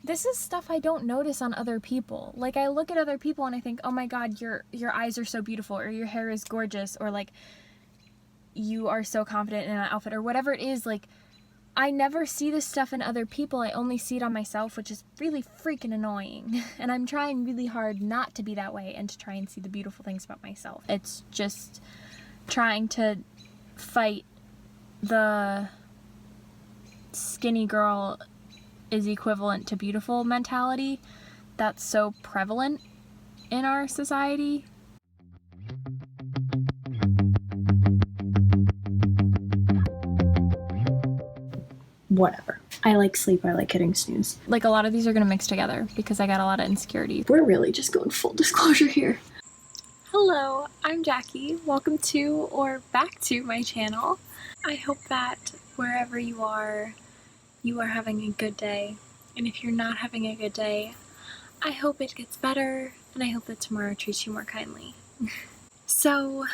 this is stuff I don't notice on other people. Like, I look at other people and I think, oh my god, your eyes are so beautiful, or your hair is gorgeous, or like, you are so confident in an outfit, or whatever it is. Like, I never see this stuff in other people. I only see it on myself, which is really freaking annoying. And I'm trying really hard not to be that way and to try and see the beautiful things about myself. It's just trying to fight the skinny girl is equivalent to beautiful mentality that's so prevalent in our society. Whatever. I like sleep, I like hitting snooze. Like, a lot of these are gonna mix together because I got a lot of insecurities. We're really just going full disclosure here. Hello, I'm Jackie. Welcome to, or back to, my channel. I hope that wherever you are having a good day. And if you're not having a good day, I hope it gets better, and I hope that tomorrow treats you more kindly. So,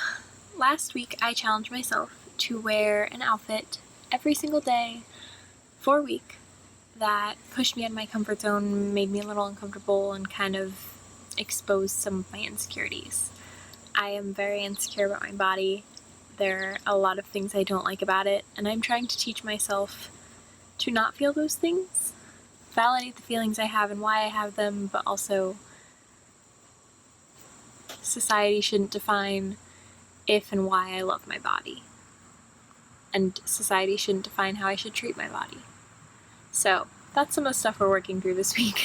last week I challenged myself to wear an outfit every single day for a week that pushed me out of my comfort zone, made me a little uncomfortable, and kind of exposed some of my insecurities. I am very insecure about my body. There are a lot of things I don't like about it, and I'm trying to teach myself to not feel those things, validate the feelings I have and why I have them, but also society shouldn't define if and why I love my body, and society shouldn't define how I should treat my body. So that's some of the stuff we're working through this week.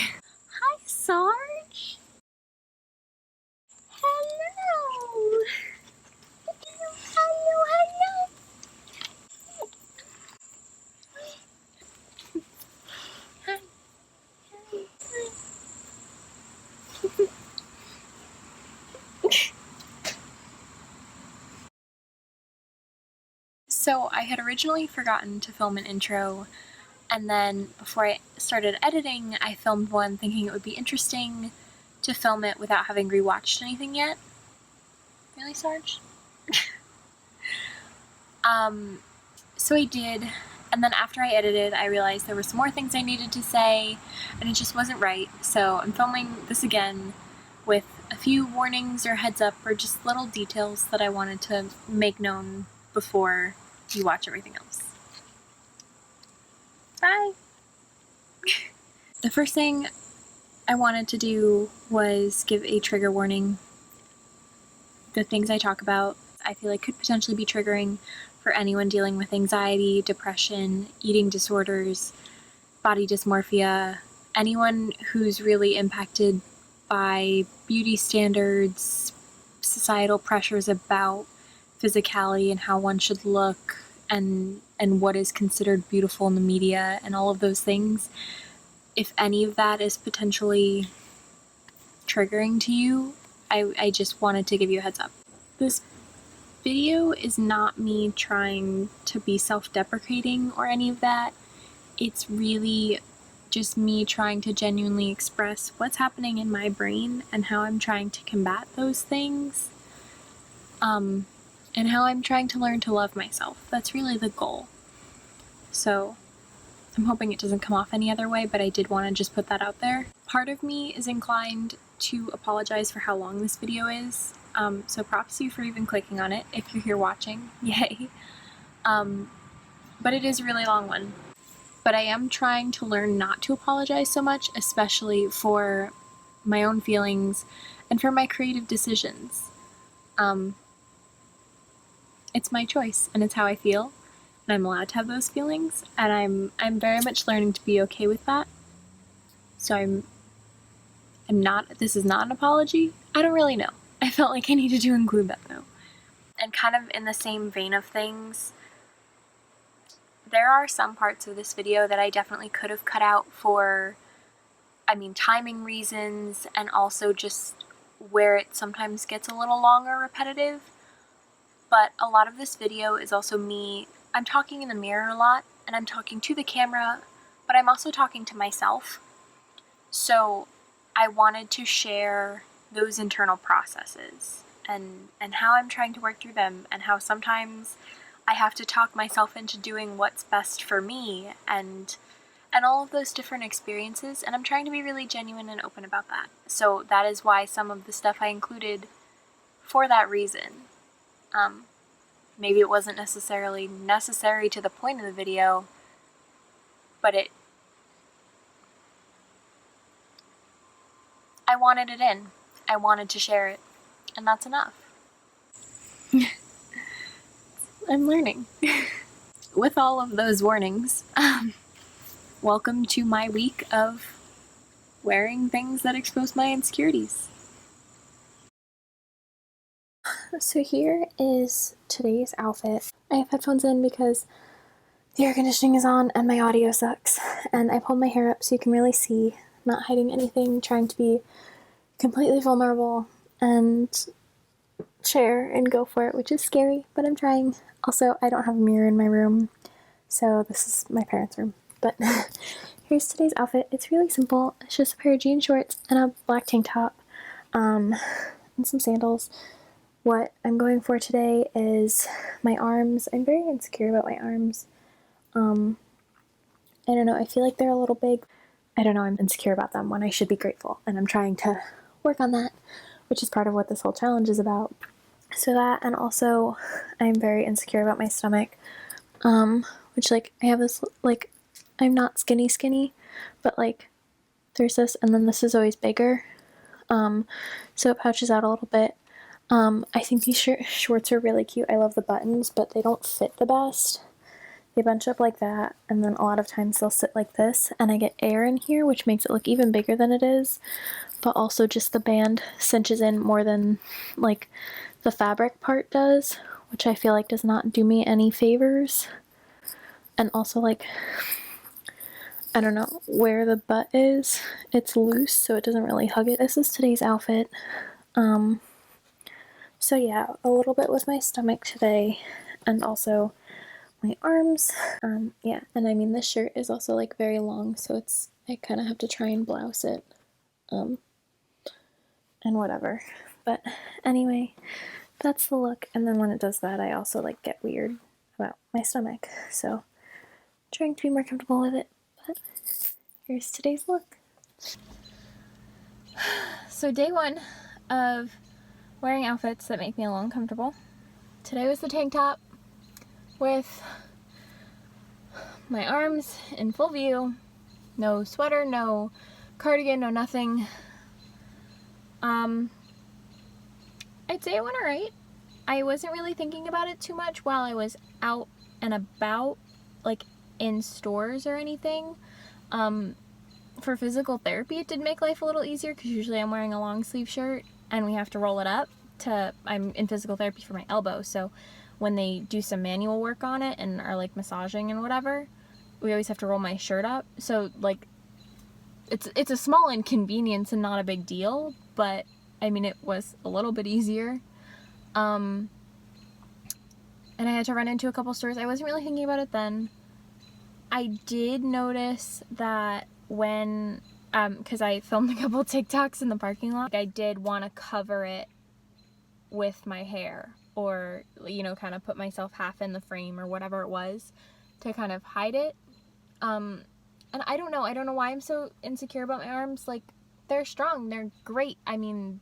Hi, Sarge. Hello. Hello. Hi. So I had originally forgotten to film an intro, and then before I started editing, I filmed one thinking it would be interesting to film it without having rewatched anything yet. Really, Sarge? So I did, and then after I edited, I realized there were some more things I needed to say, and it just wasn't right, so I'm filming this again with a few warnings or heads up or just little details that I wanted to make known before you watch everything else. Bye! The first thing I wanted to do was give a trigger warning. The things I talk about, I feel like could potentially be triggering for anyone dealing with anxiety, depression, eating disorders, body dysmorphia, anyone who's really impacted by beauty standards, societal pressures about physicality and how one should look, and what is considered beautiful in the media, and all of those things. If any of that is potentially triggering to you, I just wanted to give you a heads up. This video is not me trying to be self-deprecating or any of that. It's really just me trying to genuinely express what's happening in my brain and how I'm trying to combat those things. And how I'm trying to learn to love myself. That's really the goal. So I'm hoping it doesn't come off any other way, but I did want to just put that out there. Part of me is inclined to apologize for how long this video is. So props to you for even clicking on it if you're here watching. Yay. But it is a really long one. But I am trying to learn not to apologize so much, especially for my own feelings and for my creative decisions. It's my choice, and it's how I feel, and I'm allowed to have those feelings, and I'm very much learning to be okay with that. So I'm not, this is not an apology. I don't really know. I felt like I needed to include that though. And kind of in the same vein of things, there are some parts of this video that I definitely could have cut out for, timing reasons, and also just where it sometimes gets a little long or repetitive. But a lot of this video is also me. I'm talking in the mirror a lot, and I'm talking to the camera, but I'm also talking to myself. So I wanted to share those internal processes and how I'm trying to work through them, and how sometimes I have to talk myself into doing what's best for me, and and all of those different experiences, and I'm trying to be really genuine and open about that. So that is why some of the stuff I included for that reason. Maybe it wasn't necessarily necessary to the point of the video, but I wanted it in. I wanted to share it, and that's enough. I'm learning. With all of those warnings, welcome to my week of wearing things that expose my insecurities. So here is today's outfit. I have headphones in because the air conditioning is on and my audio sucks. And I pulled my hair up so you can really see, not hiding anything, trying to be completely vulnerable and share and go for it, which is scary, but I'm trying. Also, I don't have a mirror in my room, so this is my parents' room. But here's today's outfit. It's really simple. It's just a pair of jean shorts and a black tank top, and some sandals. What I'm going for today is my arms. I'm very insecure about my arms. I don't know, I feel like they're a little big. I don't know, I'm insecure about them when I should be grateful, and I'm trying to work on that, which is part of what this whole challenge is about. So that, and also I'm very insecure about my stomach, which, like, I have this, like, I'm not skinny, but, like, there's this, and then this is always bigger, so it pouches out a little bit. I think these shorts are really cute. I love the buttons, but they don't fit the best. They bunch up like that, and then a lot of times they'll sit like this, and I get air in here, which makes it look even bigger than it is, but also just the band cinches in more than, like, the fabric part does, which I feel like does not do me any favors. And also, like, I don't know where the butt is. It's loose, so it doesn't really hug it. This is today's outfit. So yeah, a little bit with my stomach today, and also my arms. Yeah, and I mean, this shirt is also, like, very long, so I kind of have to try and blouse it, and whatever. But anyway, that's the look. And then when it does that, I also, like, get weird about my stomach, so trying to be more comfortable with it. But here's today's look. So day one of wearing outfits that make me a little uncomfortable. Today was the tank top with my arms in full view, no sweater, no cardigan, no nothing. I'd say it went alright. I wasn't really thinking about it too much while I was out and about, like in stores or anything. For physical therapy, it did make life a little easier because usually I'm wearing a long sleeve shirt and we have to roll it up I'm in physical therapy for my elbow, so when they do some manual work on it and are, like, massaging and whatever, we always have to roll my shirt up. So, like, it's a small inconvenience and not a big deal, but I mean, it was a little bit easier. And I had to run into a couple stores. I wasn't really thinking about it then. I did notice that when, because I filmed a couple TikToks in the parking lot, I did want to cover it with my hair, or, you know, kind of put myself half in the frame or whatever it was to kind of hide it. And I don't know why I'm so insecure about my arms. Like, they're strong, they're great. I mean,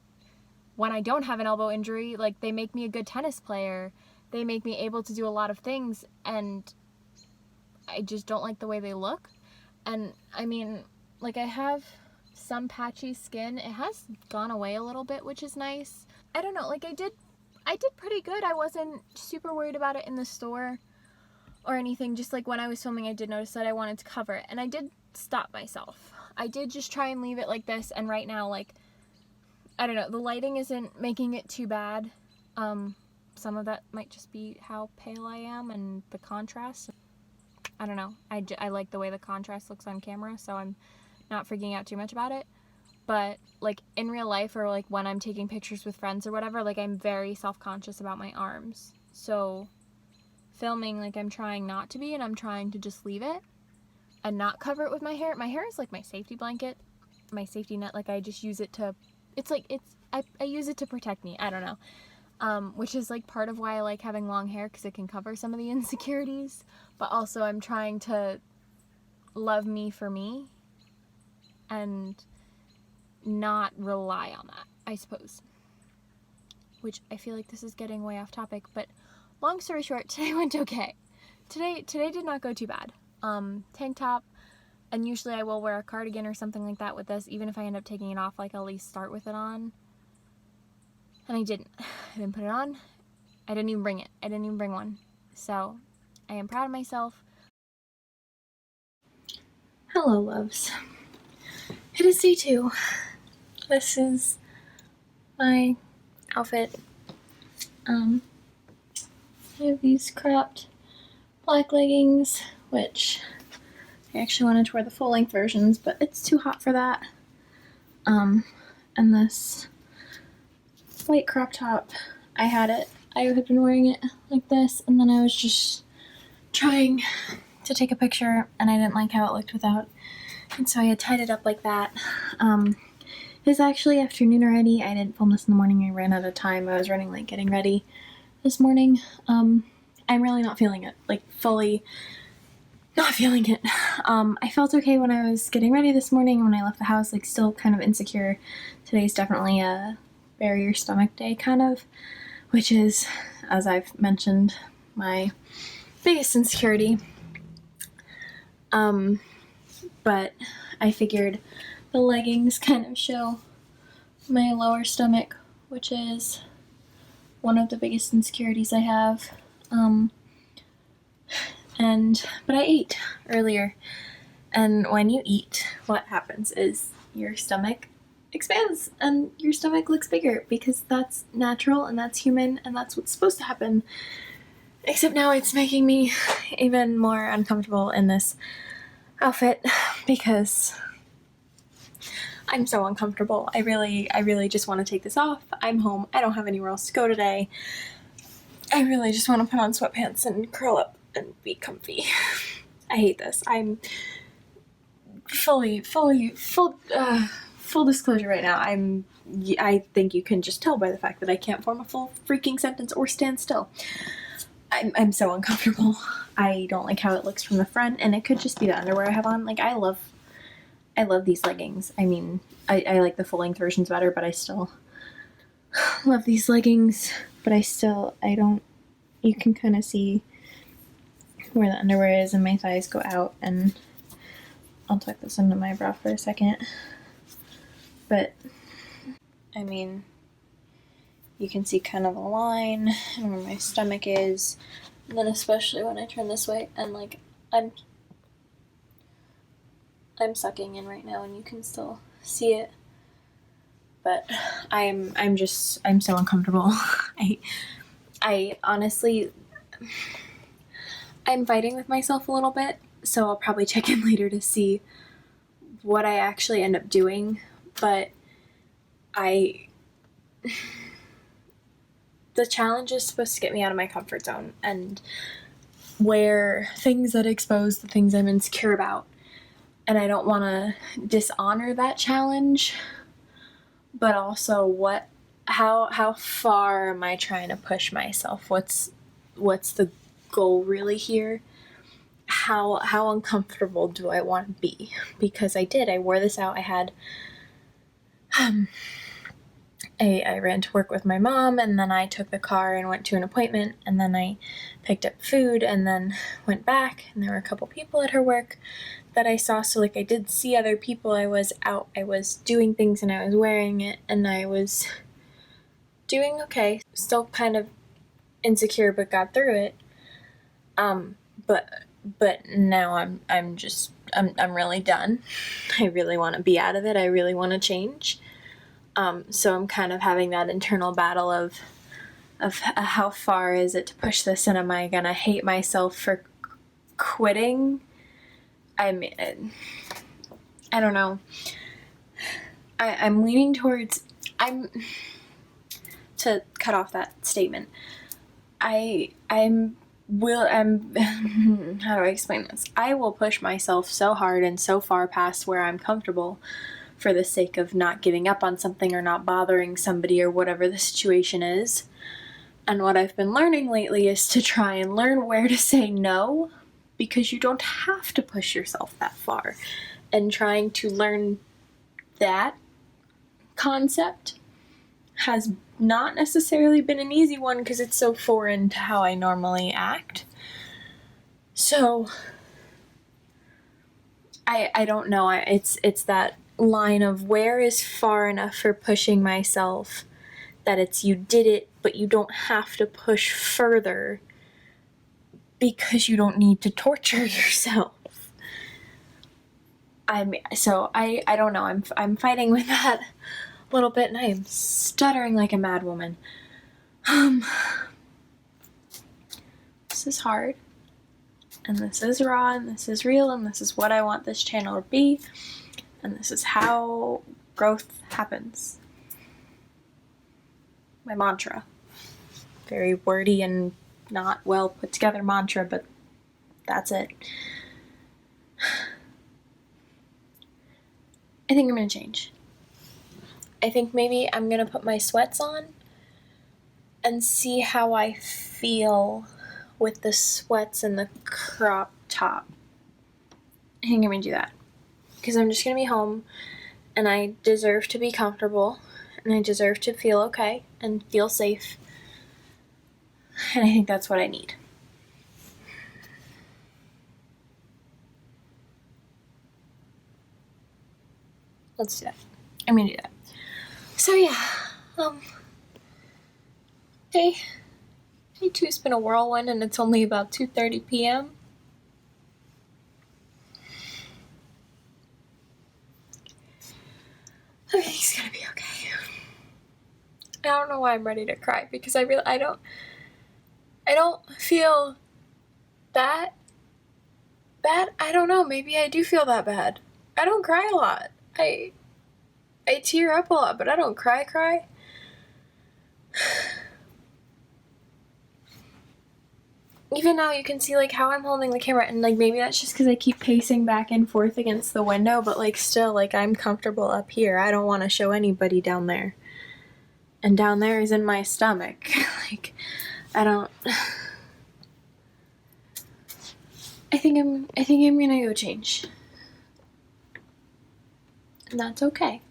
when I don't have an elbow injury, like, they make me a good tennis player, they make me able to do a lot of things, and I just don't like the way they look. And I mean, like, I have some patchy skin. It has gone away a little bit, which is nice. I don't know, like, I did pretty good. I wasn't super worried about it in the store or anything. Just, like, when I was filming, I did notice that I wanted to cover it, and I did stop myself. I did just try and leave it like this, and right now, like, I don't know, the lighting isn't making it too bad. Some of that might just be how pale I am and the contrast. I don't know, I like the way the contrast looks on camera, so I'm not freaking out too much about it. But, like, in real life, or, like, when I'm taking pictures with friends or whatever, like, I'm very self-conscious about my arms. So filming, like, I'm trying not to be, and I'm trying to just leave it and not cover it with my hair. My hair is, like, my safety blanket, my safety net. Like, I just use it to, I use it to protect me. I don't know. Which is, like, part of why I like having long hair, because it can cover some of the insecurities. But also I'm trying to love me for me and not rely on that, I suppose. Which I feel like this is getting way off topic, but long story short, today went okay. Today did not go too bad. Tank top, and usually I will wear a cardigan or something like that with this, even if I end up taking it off, like I'll at least start with it on. And I didn't. I didn't put it on. I didn't even bring it. I didn't even bring one. So, I am proud of myself. Hello, loves. It is day 2. This is my outfit. I have these cropped black leggings, which I actually wanted to wear the full-length versions, but it's too hot for that. And this white crop top, I had been wearing it like this, and then I was just trying to take a picture, and I didn't like how it looked without, and so I had tied it up like that. It's actually afternoon already. I didn't film this in the morning. I ran out of time. I was running late getting ready this morning. I'm really not feeling it, like fully not feeling it. I felt okay when I was getting ready this morning, when I left the house, like still kind of insecure. Today's definitely a bury your stomach day kind of, which is, as I've mentioned, my biggest insecurity. But I figured the leggings kind of show my lower stomach, which is one of the biggest insecurities I have. But I ate earlier, and when you eat, what happens is your stomach expands and your stomach looks bigger, because that's natural and that's human and that's what's supposed to happen. Except now it's making me even more uncomfortable in this outfit because I'm so uncomfortable. I really just want to take this off. I'm home. I don't have anywhere else to go today. I really just want to put on sweatpants and curl up and be comfy. I hate this. I'm full disclosure right now. I think you can just tell by the fact that I can't form a full freaking sentence or stand still. I'm so uncomfortable. I don't like how it looks from the front, and it could just be the underwear I have on. Like, I love these leggings. I mean, I like the full-length versions better, but I still love these leggings. But you can kind of see where the underwear is, and my thighs go out, and I'll tuck this into my bra for a second. But, I mean, you can see kind of a line and where my stomach is, and then especially when I turn this way, and like I'm sucking in right now, and you can still see it. But I'm so uncomfortable. I honestly, I'm fighting with myself a little bit, so I'll probably check in later to see what I actually end up doing. But the challenge is supposed to get me out of my comfort zone and wear things that expose the things I'm insecure about. And I don't want to dishonor that challenge, but also how far am I trying to push myself? What's the goal really here? How uncomfortable do I want to be? Because I wore this out. I had I ran to work with my mom, and then I took the car and went to an appointment, and then I picked up food, and then went back, and there were a couple people at her work that I saw. So like, I did see other people. I was out, I was doing things, and I was wearing it, and I was doing okay. Still kind of insecure, but got through it. But now I'm really done. I really want to be out of it. I really want to change. So I'm kind of having that internal battle of how far is it to push this, and am I gonna hate myself for quitting? I mean, I don't know. I'm leaning towards, to cut off that statement, I'm how do I explain this? I will push myself so hard and so far past where I'm comfortable for the sake of not giving up on something or not bothering somebody or whatever the situation is. And what I've been learning lately is to try and learn where to say no, because you don't have to push yourself that far. And trying to learn that concept has not necessarily been an easy one because it's so foreign to how I normally act. So I don't know. It's that line of where is far enough for pushing myself that it's you did it, but you don't have to push further because you don't need to torture yourself. I don't know. I'm fighting with that a little bit, and I am stuttering like a mad woman. This is hard, and this is raw, and this is real, and this is what I want this channel to be, and this is how growth happens. My mantra. Very wordy and not well put together mantra, but that's it. I think I'm going to change. I think maybe I'm going to put my sweats on and see how I feel with the sweats and the crop top. I think I'm going to do that. Because I'm just going to be home and I deserve to be comfortable and I deserve to feel okay and feel safe. And I think that's what I need. Let's do that. I'm gonna do that. So yeah, day 2's been a whirlwind and it's only about 2:30 p.m. Everything's gonna be okay. I don't know why I'm ready to cry because I don't feel that bad. I don't know, maybe I do feel that bad. I don't cry a lot. I tear up a lot, but I don't cry. Even now you can see like how I'm holding the camera, and like maybe that's just because I keep pacing back and forth against the window, but like still like I'm comfortable up here. I don't want to show anybody down there. And down there is in my stomach. Like I think I'm gonna go change. And that's okay.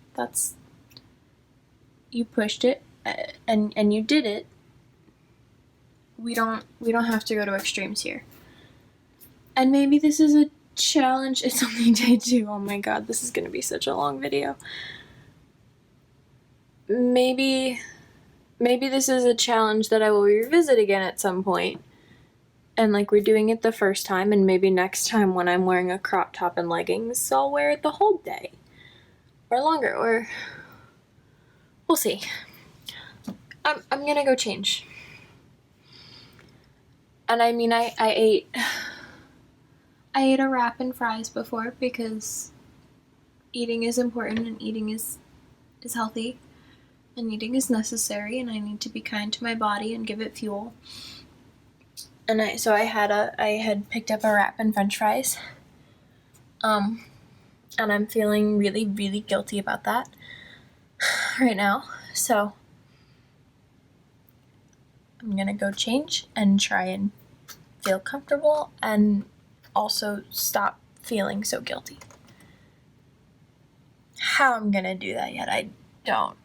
You pushed it and you did it. We don't have to go to extremes here. And maybe this is a challenge. It's only day 2. Oh my god, this is gonna be such a long video. Maybe this is a challenge that I will revisit again at some point. And like we're doing it the first time, and maybe next time when I'm wearing a crop top and leggings, I'll wear it the whole day. Or longer, or we'll see. I'm gonna go change. And I mean I ate a wrap and fries before because eating is important and eating is healthy and eating is necessary, and I need to be kind to my body and give it fuel. And I had picked up a wrap and french fries. And I'm feeling really, really guilty about that right now. So I'm gonna go change and try and feel comfortable and also stop feeling so guilty. How I'm gonna do that yet, I don't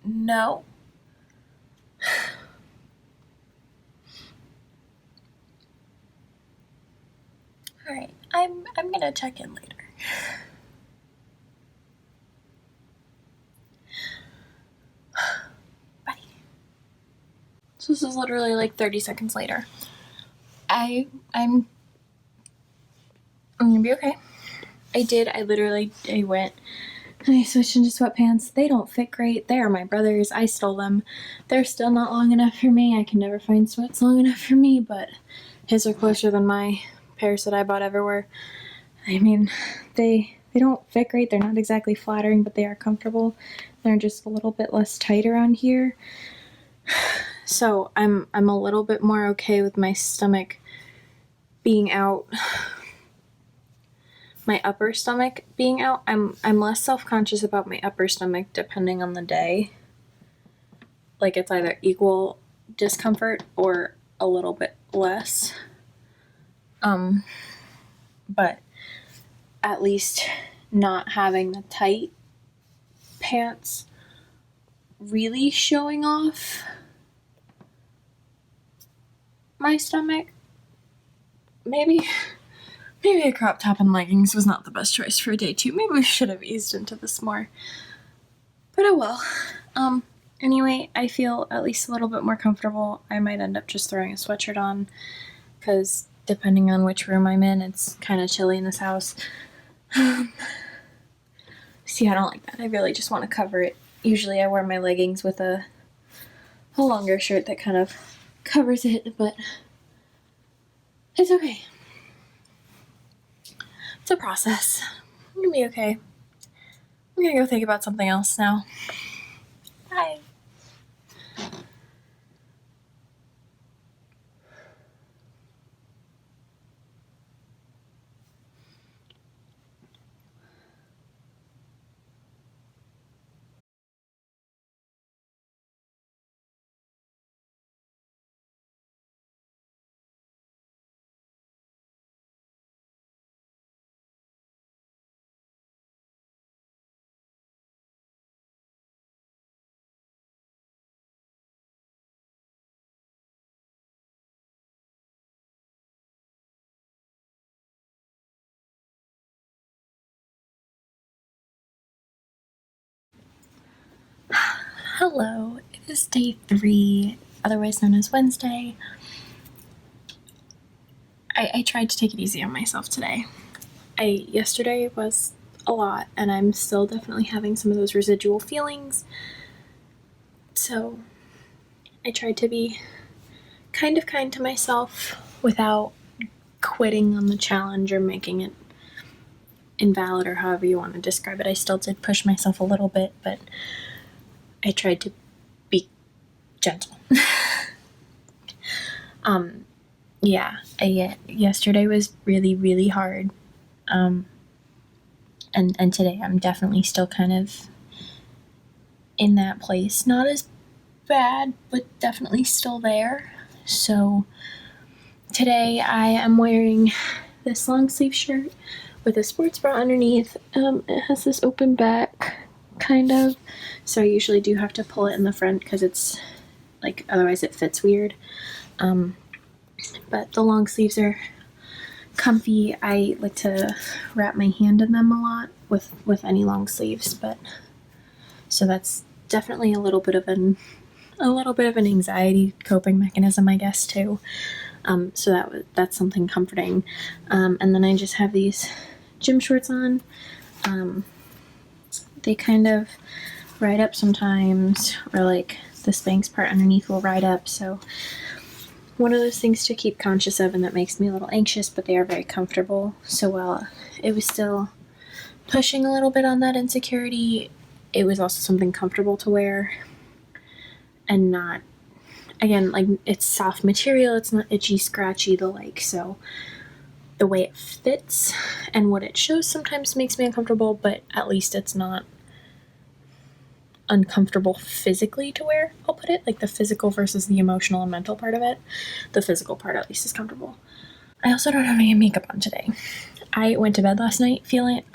know. Alright, I'm gonna check in later. Bye. So this is literally like 30 seconds later. I'm gonna be okay. I went and I switched into sweatpants. They don't fit great. They are my brother's. I stole them. They're still not long enough for me. I can never find sweats long enough for me, but his are closer than my pairs that I bought everywhere. I mean, they don't fit great. They're not exactly flattering, but they are comfortable. They're just a little bit less tight around here. So I'm a little bit more okay with my stomach being out. My upper stomach being out. I'm less self-conscious about my upper stomach depending on the day. Like it's either equal discomfort or a little bit less. but at least not having the tight pants really showing off my stomach. Maybe a crop top and leggings was not the best choice for day 2. Maybe we should have eased into this more. But oh well. Anyway, I feel at least a little bit more comfortable. I might end up just throwing a sweatshirt on, because depending on which room I'm in, it's kind of chilly in this house. See, I don't like that. I really just want to cover it. Usually I wear my leggings with a longer shirt that kind of covers it, but it's okay. It's a process. I'm gonna be okay. I'm gonna go think about something else now. Bye. Hello, it is day 3, otherwise known as Wednesday. I tried to take it easy on myself today. Yesterday was a lot, and I'm still definitely having some of those residual feelings. So I tried to be kind to myself without quitting on the challenge or making it invalid, or however you want to describe it. I still did push myself a little bit, but I tried to be gentle. Yesterday was really, really hard. And today I'm definitely still kind of in that place. Not as bad, but definitely still there. So today I am wearing this long sleeve shirt with a sports bra underneath. It has this open back, kind of. So I usually do have to pull it in the front because it's like, otherwise it fits weird. But the long sleeves are comfy. I like to wrap my hand in them a lot with any long sleeves, but so that's definitely a little bit of an anxiety coping mechanism, I guess, too. So that's something comforting. And then I just have these gym shorts on. They kind of ride up sometimes, or like the Spanx part underneath will ride up, so one of those things to keep conscious of, and that makes me a little anxious, but they are very comfortable. So while it was still pushing a little bit on that insecurity, it was also something comfortable to wear, and not, again, like, it's soft material, it's not itchy, scratchy, the like, so the way it fits and what it shows sometimes makes me uncomfortable, but at least it's not uncomfortable physically to wear, I'll put it, like the physical versus the emotional and mental part of it. The physical part at least is comfortable. I also don't have any makeup on today. I went to bed last night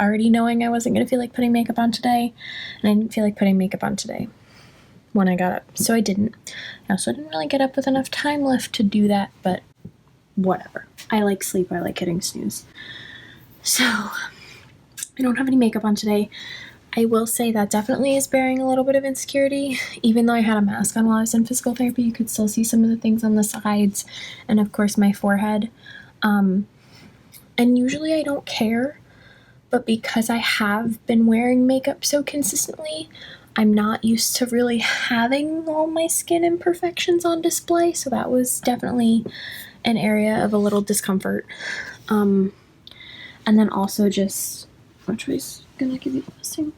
already knowing I wasn't going to feel like putting makeup on today, and I didn't feel like putting makeup on today when I got up, so I didn't. I also didn't really get up with enough time left to do that, but whatever. I like sleep, I like hitting snooze. So I don't have any makeup on today. I will say that definitely is bearing a little bit of insecurity. Even though I had a mask on while I was in physical therapy, you could still see some of the things on the sides, and of course my forehead. And usually I don't care, but because I have been wearing makeup so consistently, I'm not used to really having all my skin imperfections on display, so that was definitely an area of a little discomfort. And then also just, which way's gonna give you the best thing?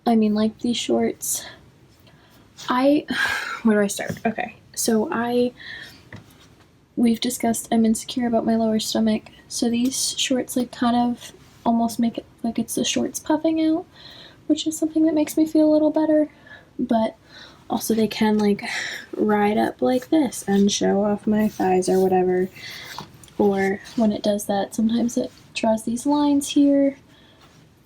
I mean, like, these shorts, where do I start? Okay, so we've discussed I'm insecure about my lower stomach, so these shorts, like, kind of almost make it like it's the shorts puffing out, which is something that makes me feel a little better, but also they can, like, ride up like this and show off my thighs or whatever, or when it does that, sometimes it draws these lines here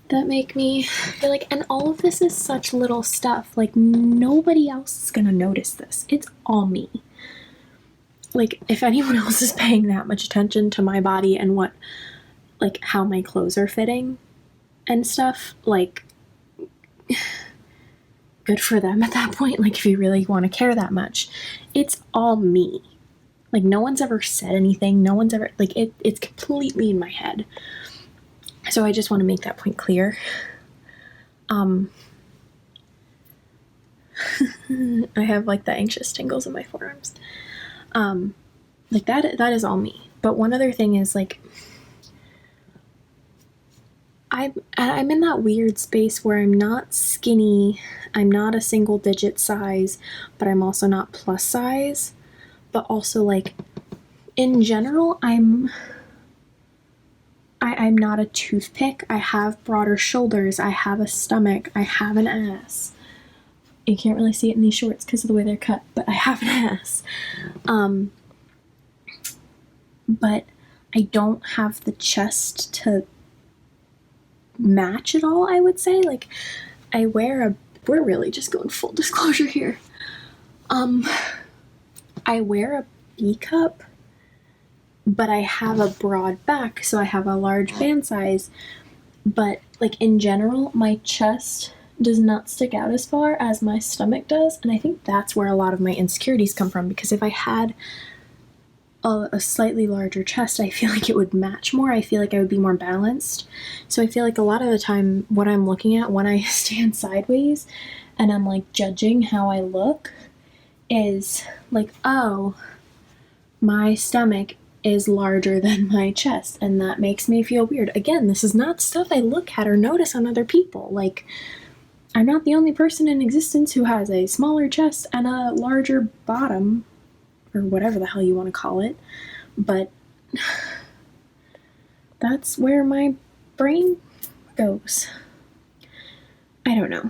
that make me feel like, and all of this is such little stuff. Like, nobody else is gonna notice this. It's all me. Like, if anyone else is paying that much attention to my body and what, like, how my clothes are fitting and stuff, like, good for them at that point. Like, if you really want to care that much, it's all me. Like, no one's ever said anything. No one's ever, like, it's completely in my head. So I just want to make that point clear. I have, like, the anxious tingles in my forearms. Like, that is all me. But one other thing is, like, I'm in that weird space where I'm not skinny, I'm not a single digit size, but I'm also not plus size. But also, like, in general, I'm not a toothpick. I have broader shoulders, I have a stomach, I have an ass. You can't really see it in these shorts because of the way they're cut, but I have an ass. But I don't have the chest to match it all, I would say. Like, we're really just going full disclosure here. I wear a B cup, but I have a broad back, so I have a large band size. But, like, in general, my chest does not stick out as far as my stomach does, and I think that's where a lot of my insecurities come from, because if I had a slightly larger chest, I feel like it would match more. I feel like I would be more balanced. So I feel like a lot of the time what I'm looking at when I stand sideways and I'm, like, judging how I look is like, oh, my stomach is larger than my chest, and that makes me feel weird. Again, this is not stuff I look at or notice on other people. Like, I'm not the only person in existence who has a smaller chest and a larger bottom, or whatever the hell you want to call it, but that's where my brain goes. I don't know.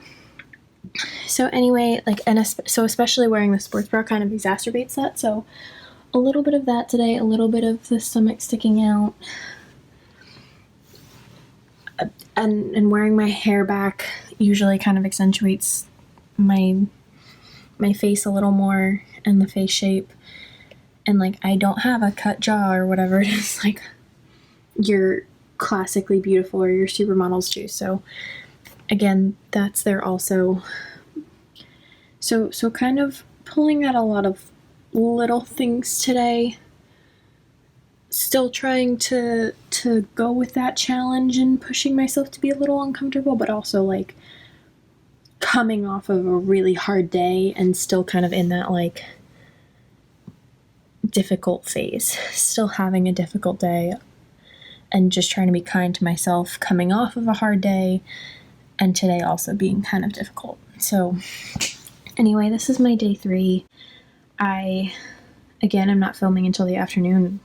So anyway, like, so especially wearing the sports bra kind of exacerbates that, so a little bit of that today, a little bit of the stomach sticking out, and wearing my hair back usually kind of accentuates my face a little more and the face shape. And, like, I don't have a cut jaw or whatever it is, like, you're classically beautiful or your supermodels do. So, again, that's there also. So kind of pulling at a lot of little things today. Still trying to go with that challenge and pushing myself to be a little uncomfortable, but also, like, coming off of a really hard day and still kind of in that, like, difficult phase, still having a difficult day, and just trying to be kind to myself coming off of a hard day, and today also being kind of difficult. So anyway, this is my day 3. I'm not filming until the afternoon.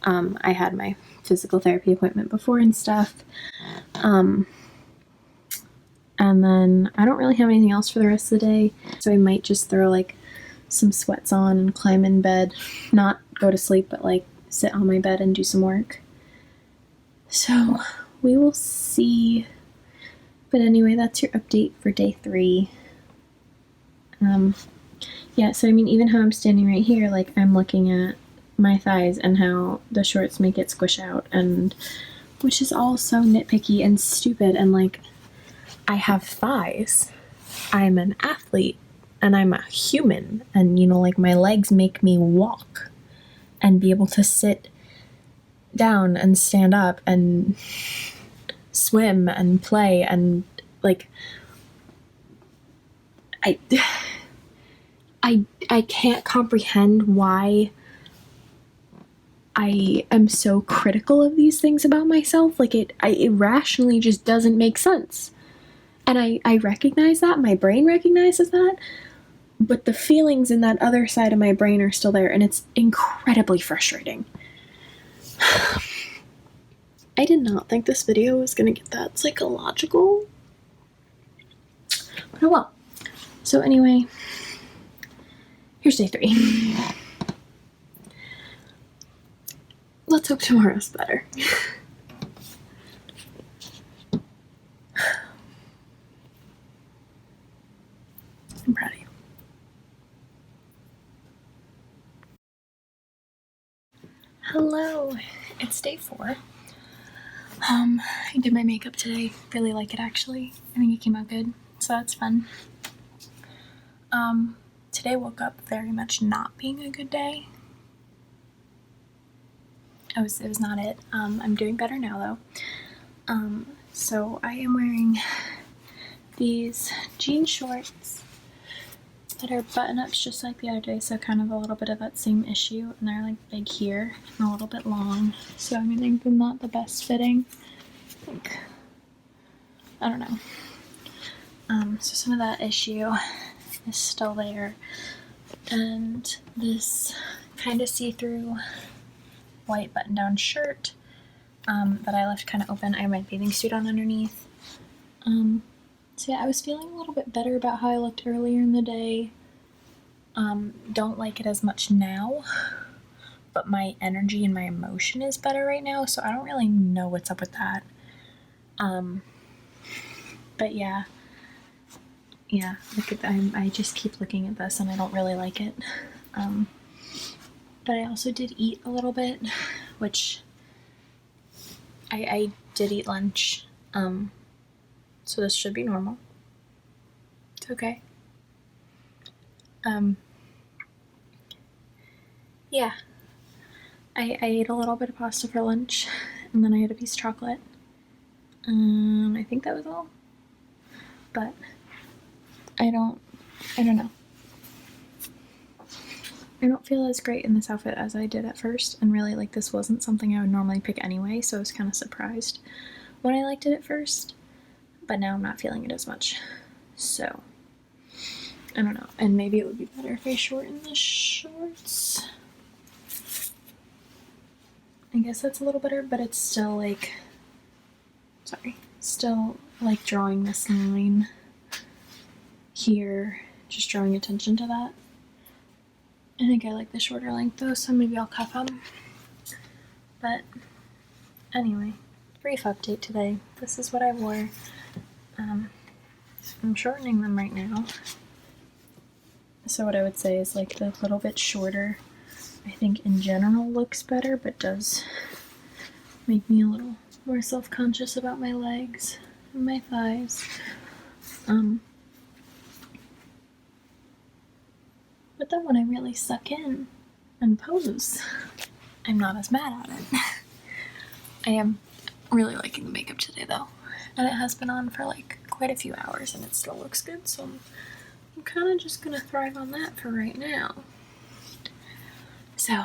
I had my physical therapy appointment before and stuff, and then I don't really have anything else for the rest of the day, so I might just throw, like, some sweats on and climb in bed, not go to sleep, but, like, sit on my bed and do some work. So we will see. But anyway, that's your update for day 3. Yeah, so I mean, even how I'm standing right here, like, I'm looking at my thighs and how the shorts make it squish out, and which is all so nitpicky and stupid, and, like, I have thighs. I'm an athlete. And I'm a human, and, you know, like, my legs make me walk and be able to sit down and stand up and swim and play, and, like, I can't comprehend why I am so critical of these things about myself. Like, it rationally just doesn't make sense. And I recognize that, my brain recognizes that, but the feelings in that other side of my brain are still there, and it's incredibly frustrating. I did not think this video was going to get that psychological. But oh well. So anyway, here's day 3. Let's hope tomorrow's better. I'm proud of you. Hello, it's day 4. I did my makeup today. Really like it actually. I think it came out good, so that's fun. Today woke up very much not being a good day. It was not it. I'm doing better now though. So I am wearing these jean shorts that are button-ups just like the other day, so kind of a little bit of that same issue, and they're like big here and a little bit long, so I mean they're not the best fitting. I don't know. So some of that issue is still there, and this kind of see-through white button-down shirt that I left kind of open. I have my bathing suit on underneath. So yeah, I was feeling a little bit better about how I looked earlier in the day. Don't like it as much now, but my energy and my emotion is better right now, so I don't really know what's up with that. But yeah, I just keep looking at this and I don't really like it. But I also did eat a little bit, which I did eat lunch, so this should be normal. It's okay. Yeah, I ate a little bit of pasta for lunch, and then I had a piece of chocolate. I think that was all. But I don't know. I don't feel as great in this outfit as I did at first, and really, like, this wasn't something I would normally pick anyway, so I was kind of surprised when I liked it at first, but now I'm not feeling it as much, so I don't know. And maybe it would be better if I shortened the shorts. I guess that's a little better, but it's still like, still like drawing this line here, just drawing attention to that. I think I like the shorter length though, so maybe I'll cuff them. But anyway, brief update today. This is what I wore. I'm shortening them right now. So what I would say is like the little bit shorter, I think in general looks better, but does make me a little more self-conscious about my legs and my thighs. But then when I really suck in and pose, I'm not as mad at it. I am really liking the makeup today though, and it has been on for like quite a few hours and it still looks good, so I'm kind of just gonna thrive on that for right now. So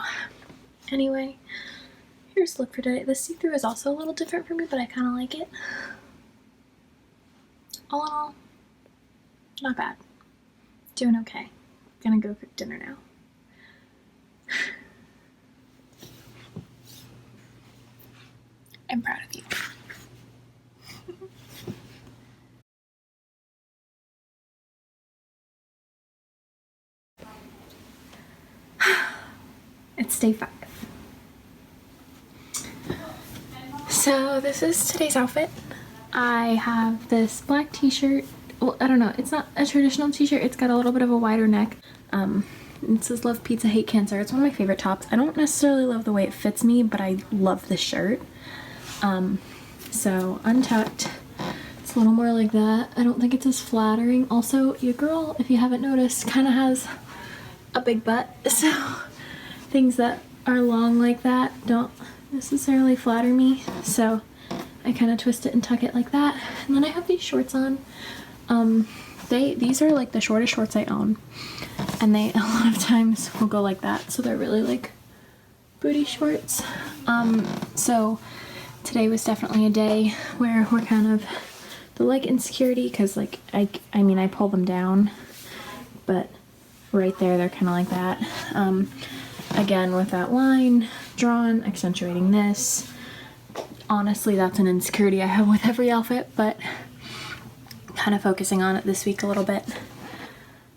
anyway, here's the look for today. The see-through is also a little different for me, but I kind of like it. All in all, not bad. Doing okay. Gonna go cook dinner now. I'm proud of you. It's day 5. So this is today's outfit. I have this black t-shirt. Well, I don't know, it's not a traditional t-shirt, it's got a little bit of a wider neck. It says love pizza, hate cancer. It's one of my favorite tops. I don't necessarily love the way it fits me, but I love the shirt. So untucked, it's a little more like that. I don't think it's as flattering. Also, your girl, if you haven't noticed, kind of has a big butt, so things that are long like that don't necessarily flatter me, so I kind of twist it and tuck it like that. And then I have these shorts on. These are like the shortest shorts I own, and they a lot of times will go like that, so they're really like booty shorts. So today was definitely a day where we're kind of the leg insecurity, because like I mean I pull them down, but right there they're kind of like that. Again, with that line drawn, accentuating this. Honestly, that's an insecurity I have with every outfit, but kind of focusing on it this week a little bit.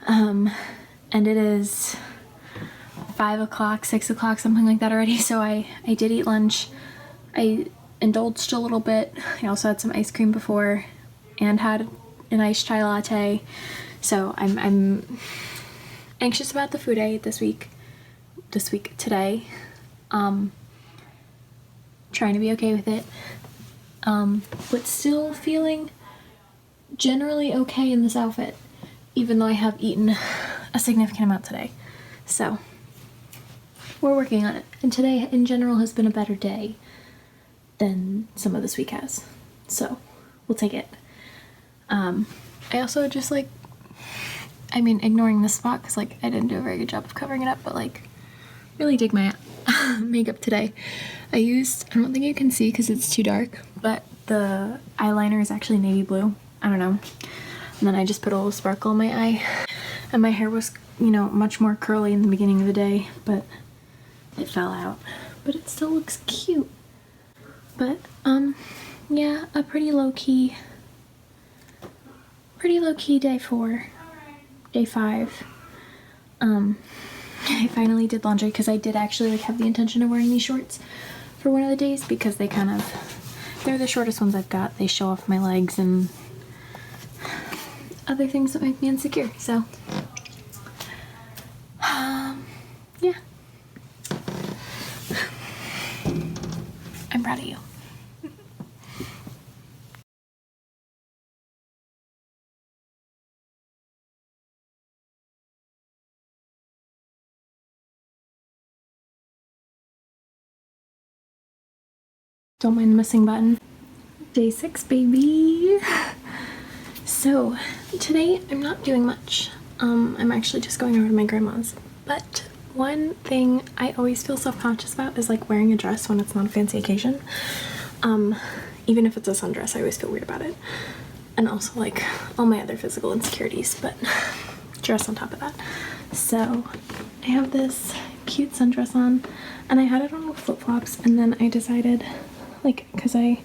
And it is 5 o'clock, 6 o'clock, something like that already, so I did eat lunch. I indulged a little bit. I also had some ice cream before and had an iced chai latte. So I'm anxious about the food I ate this week today. Trying to be okay with it. But still feeling generally okay in this outfit, even though I have eaten a significant amount today. So we're working on it. And today in general has been a better day than some of this week has. So we'll take it. I also just like, ignoring this spot because like I didn't do a very good job of covering it up, but like really dig my makeup today. I don't think you can see because it's too dark, but the eyeliner is actually navy blue. I don't know. And then I just put a little sparkle in my eye. And my hair was, much more curly in the beginning of the day, but it fell out. But it still looks cute. But, yeah, a pretty low-key day 4. Day 5. I finally did laundry because I did actually have the intention of wearing these shorts for one of the days because they're the shortest ones I've got. They show off my legs and other things that make me insecure. So, yeah. I'm proud of you. Don't mind the missing button. Day 6, baby. So today I'm not doing much. I'm actually just going over to my grandma's. But one thing I always feel self-conscious about is like wearing a dress when it's not a fancy occasion. Even if it's a sundress, I always feel weird about it. And also like all my other physical insecurities, but dress on top of that. So I have this cute sundress on and I had it on with flip-flops, and then I decided, like, because I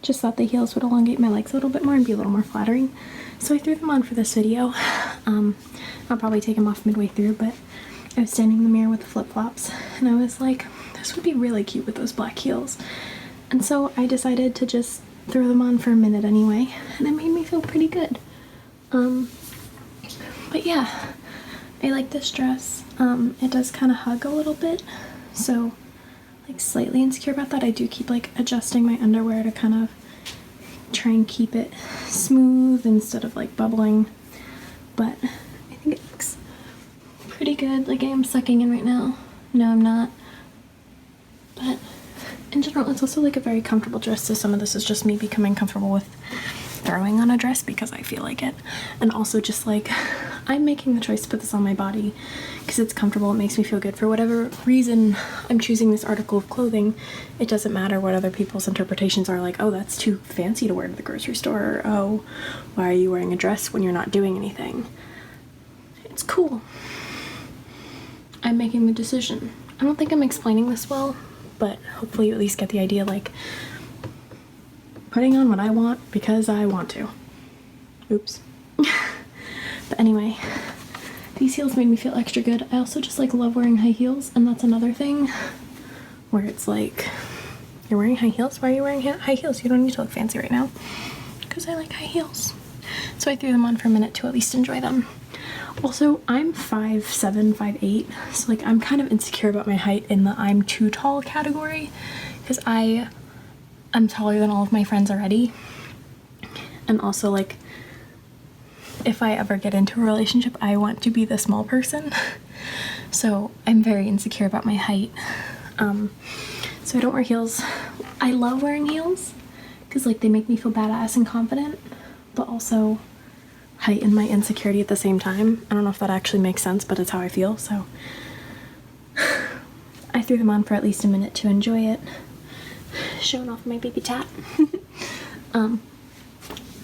just thought the heels would elongate my legs a little bit more and be a little more flattering. So I threw them on for this video. I'll probably take them off midway through, but I was standing in the mirror with the flip-flops and I was like, this would be really cute with those black heels. And so I decided to just throw them on for a minute anyway, and it made me feel pretty good. But yeah, I like this dress. It does kind of hug a little bit, so like slightly insecure about that. I do keep like adjusting my underwear to kind of try and keep it smooth instead of like bubbling, but I think it looks pretty good. Like I am sucking in right now. No, I'm not. But in general, it's also like a very comfortable dress, so some of this is just me becoming comfortable with throwing on a dress because I feel like it. And also just like, I'm making the choice to put this on my body because it's comfortable, it makes me feel good. For whatever reason I'm choosing this article of clothing, it doesn't matter what other people's interpretations are, like, oh, that's too fancy to wear to the grocery store, or oh, why are you wearing a dress when you're not doing anything? It's cool. I'm making the decision. I don't think I'm explaining this well, but hopefully you at least get the idea, like, putting on what I want because I want to. Oops. But anyway, these heels made me feel extra good. I also just like love wearing high heels, and that's another thing where it's like, you're wearing high heels? Why are you wearing high heels? You don't need to look fancy right now. Because I like high heels. So I threw them on for a minute to at least enjoy them. Also, I'm 5'7", 5'8", so like I'm kind of insecure about my height in the I'm too tall category because I'm taller than all of my friends already. And also, like, if I ever get into a relationship, I want to be the small person. So I'm very insecure about my height. So I don't wear heels. I love wearing heels because like they make me feel badass and confident, but also heighten my insecurity at the same time. I don't know if that actually makes sense, but it's how I feel. So I threw them on for at least a minute to enjoy it. Showing off my baby tat. But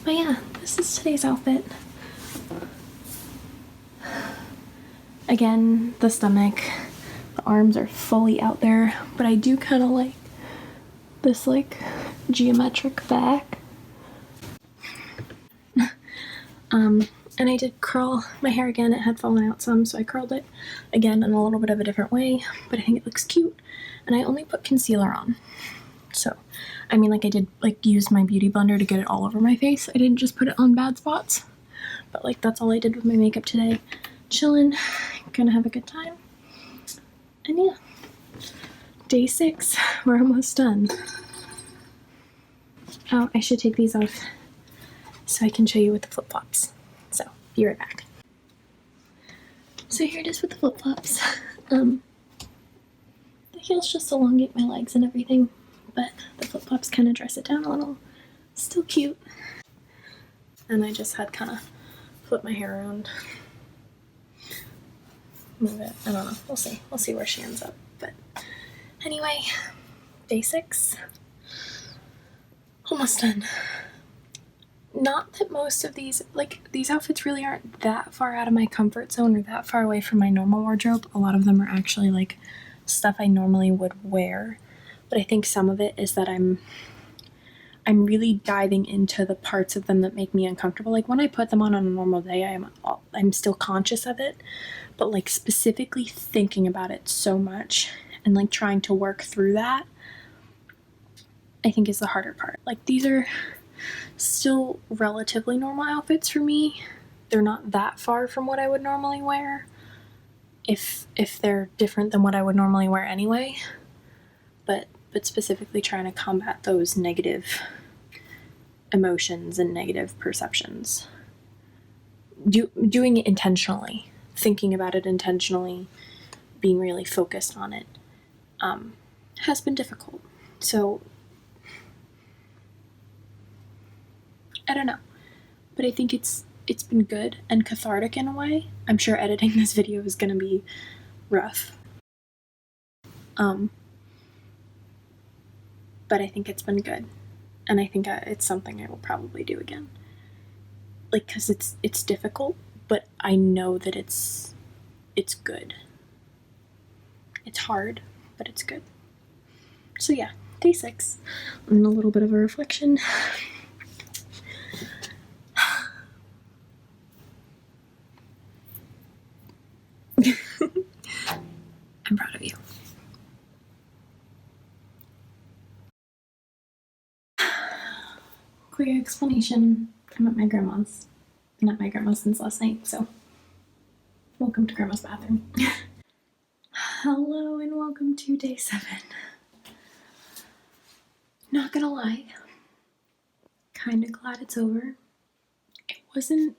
yeah, this is today's outfit. Again, the stomach, the arms are fully out there, but I do kind of like this like geometric back. And I did curl my hair again. It had fallen out some, so I curled it again in a little bit of a different way, but I think it looks cute. And I only put concealer on. So I mean, like, I did, like, use my beauty blender to get it all over my face. I didn't just put it on bad spots. But, like, that's all I did with my makeup today. Chilling, gonna have a good time. And yeah, day 6, we're almost done. Oh, I should take these off so I can show you with the flip-flops. So, be right back. So here it is with the flip-flops. The heels just elongate my legs and everything, but the flip-flops kind of dress it down a little. Still cute. And I just had kind of flip my hair around. Move it. I don't know. We'll see. We'll see where she ends up. But anyway, day 6. Almost done. Not that most of these, like, these outfits really aren't that far out of my comfort zone or that far away from my normal wardrobe. A lot of them are actually, like, stuff I normally would wear. But I think some of it is that I'm really diving into the parts of them that make me uncomfortable. Like, when I put them on a normal day, I'm still conscious of it. But, like, specifically thinking about it so much and, like, trying to work through that, I think is the harder part. Like, these are still relatively normal outfits for me. They're not that far from what I would normally wear, if they're different than what I would normally wear anyway. But specifically trying to combat those negative emotions and negative perceptions. Doing it intentionally, thinking about it intentionally, being really focused on it, has been difficult. So I don't know, but I think it's been good and cathartic in a way. I'm sure editing this video is gonna be rough. But I think it's been good, and I think it's something I will probably do again. Like, cause it's difficult, but I know that it's good. It's hard, but it's good. So yeah, day 6, and a little bit of a reflection. I'm proud of you. Quick explanation. I'm at my grandma's. Been at my grandma's since last night, so welcome to grandma's bathroom. Hello and welcome to day 7. Not gonna lie, kinda glad it's over. It wasn't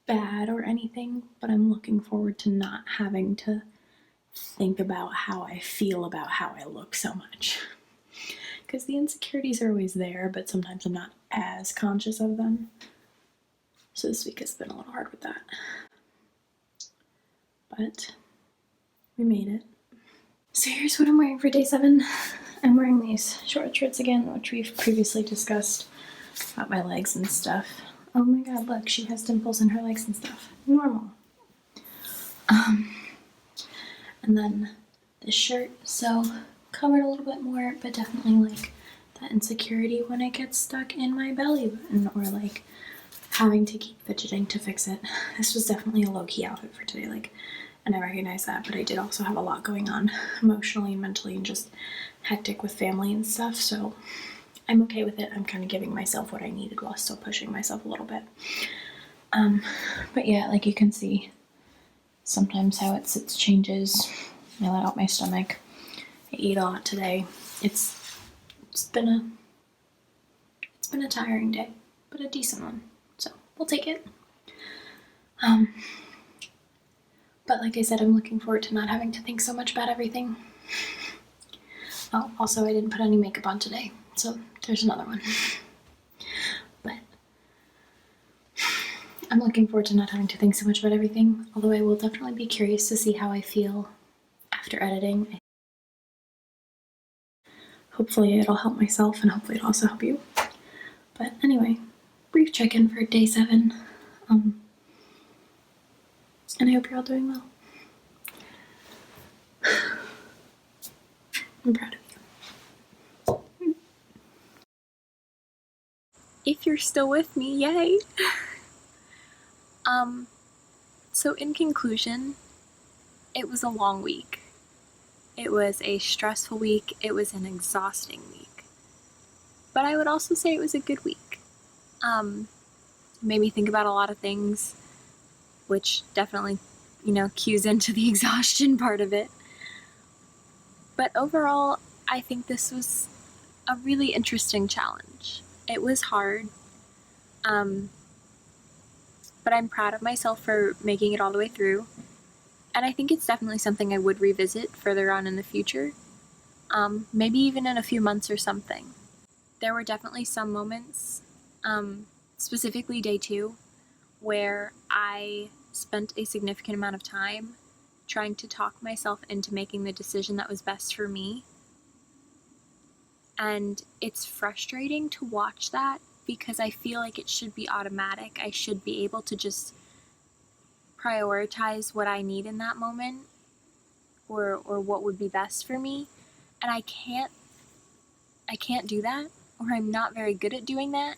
bad or anything, but I'm looking forward to not having to think about how I feel about how I look so much. Because the insecurities are always there, but sometimes I'm not as conscious of them. So this week has been a little hard with that. But we made it. So here's what I'm wearing for day 7. I'm wearing these short shorts again, which we've previously discussed about my legs and stuff. Oh my god, look, she has dimples in her legs and stuff. Normal. And then this shirt, so covered a little bit more, but definitely like that insecurity when it gets stuck in my belly button, or like having to keep fidgeting to fix it. This was definitely a low-key outfit for today, like, and I recognize that, but I did also have a lot going on emotionally and mentally and just hectic with family and stuff, so I'm okay with it. I'm kind of giving myself what I needed while still pushing myself a little bit. But yeah, like you can see sometimes how it sits changes. I let out my stomach. I ate a lot today. It's been a tiring day, but a decent one. So we'll take it. But like I said, I'm looking forward to not having to think so much about everything. Oh, also I didn't put any makeup on today, so there's another one. But I'm looking forward to not having to think so much about everything, although I will definitely be curious to see how I feel after editing. Hopefully it'll help myself, and hopefully it'll also help you. But anyway, brief check-in for day 7. And I hope you're all doing well. I'm proud of you. If you're still with me, yay! So in conclusion, it was a long week. It was a stressful week. It was an exhausting week. but I would also say it was a good week. Made me think about a lot of things, which definitely, cues into the exhaustion part of it. But overall, I think this was a really interesting challenge. It was hard, but I'm proud of myself for making it all the way through. And I think it's definitely something I would revisit further on in the future, maybe even in a few months or something. There were definitely some moments, specifically day 2, where I spent a significant amount of time trying to talk myself into making the decision that was best for me. And it's frustrating to watch that because I feel like it should be automatic. I should be able to just prioritize what I need in that moment or what would be best for me. And I can't do that, or I'm not very good at doing that.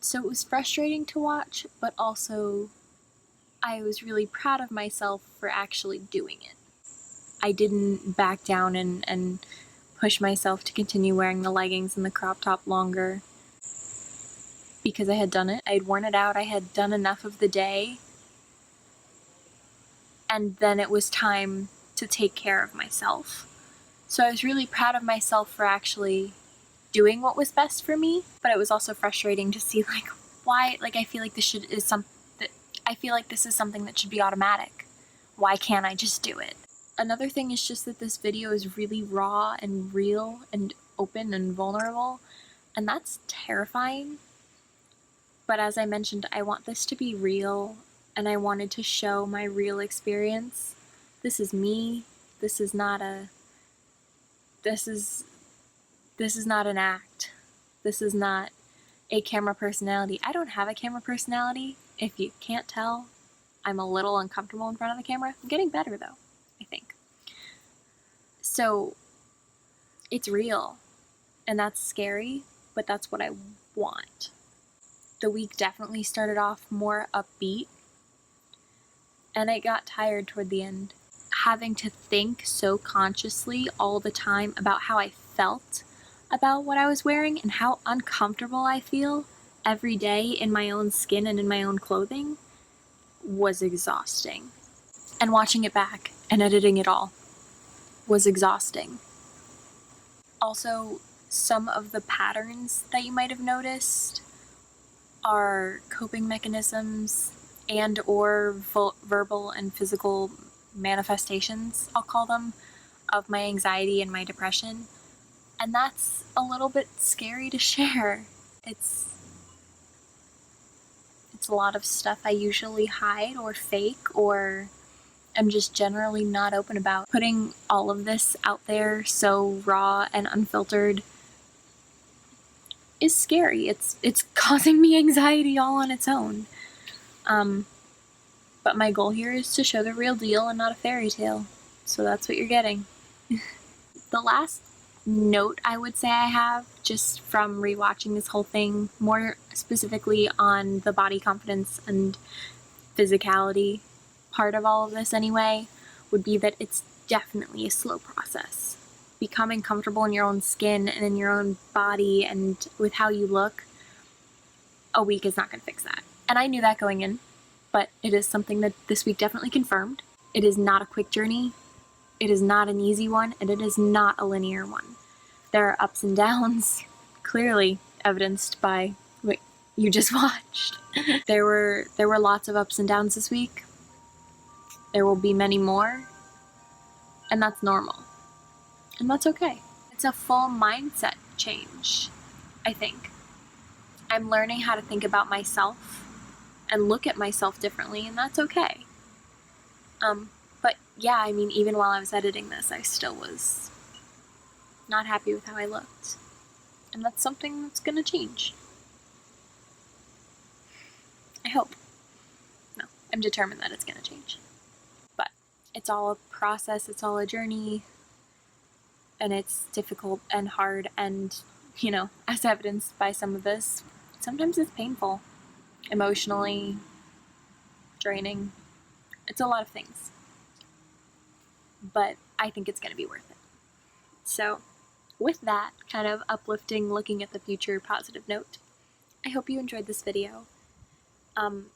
So it was frustrating to watch, but also I was really proud of myself for actually doing it. I didn't back down and push myself to continue wearing the leggings and the crop top longer because I had done it. I had worn it out. I had done enough of the day. And then it was time to take care of myself. So I was really proud of myself for actually doing what was best for me, but it was also frustrating to see why I feel like this is something that should be automatic. Why can't I just do it? Another thing is just that this video is really raw and real and open and vulnerable, and that's terrifying. But as I mentioned, I want this to be real, and I wanted to show my real experience. This is me. This is not an act. This is not a camera personality. I don't have a camera personality. If you can't tell, I'm a little uncomfortable in front of the camera. I'm getting better though, I think. So it's real, and that's scary, but that's what I want. The week definitely started off more upbeat, and I got tired toward the end. Having to think so consciously all the time about how I felt about what I was wearing and how uncomfortable I feel every day in my own skin and in my own clothing was exhausting. And watching it back and editing it all was exhausting. Also, some of the patterns that you might have noticed are coping mechanisms and or verbal and physical manifestations, I'll call them, of my anxiety and my depression. And that's a little bit scary to share. It's a lot of stuff I usually hide or fake or am just generally not open about. Putting all of this out there so raw and unfiltered is scary. It's causing me anxiety all on its own. But my goal here is to show the real deal and not a fairy tale. So that's what you're getting. The last note I would say I have, just from rewatching this whole thing, more specifically on the body confidence and physicality part of all of this anyway, would be that it's definitely a slow process. Becoming comfortable in your own skin and in your own body and with how you look, a week is not going to fix that. And I knew that going in, but it is something that this week definitely confirmed. It is not a quick journey. It is not an easy one, and it is not a linear one. There are ups and downs, clearly evidenced by what you just watched. There were lots of ups and downs this week. There will be many more, and that's normal. And that's okay. It's a full mindset change, I think. I'm learning how to think about myself and look at myself differently, and that's okay. But yeah, I mean, even while I was editing this, I still was not happy with how I looked. And that's something that's gonna change. I hope. No, I'm determined that it's gonna change. But it's all a process, it's all a journey, and it's difficult and hard, and, as evidenced by some of this, sometimes it's painful, emotionally draining. It's a lot of things. But I think it's gonna be worth it. So with that kind of uplifting, looking at the future, positive note, I hope you enjoyed this video.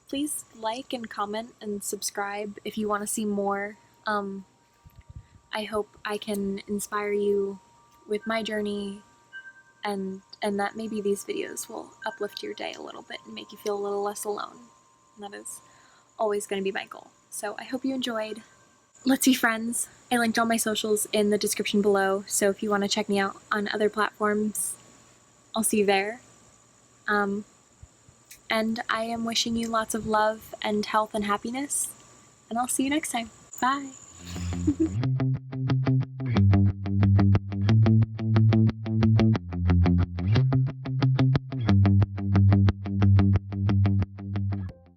Please like and comment and subscribe if you want to see more. I hope I can inspire you with my journey, and that maybe these videos will uplift your day a little bit and make you feel a little less alone. And that is always going to be my goal. So I hope you enjoyed. Let's be friends. I linked all my socials in the description below, so if you want to check me out on other platforms, I'll see you there. And I am wishing you lots of love and health and happiness, and I'll see you next time. Bye!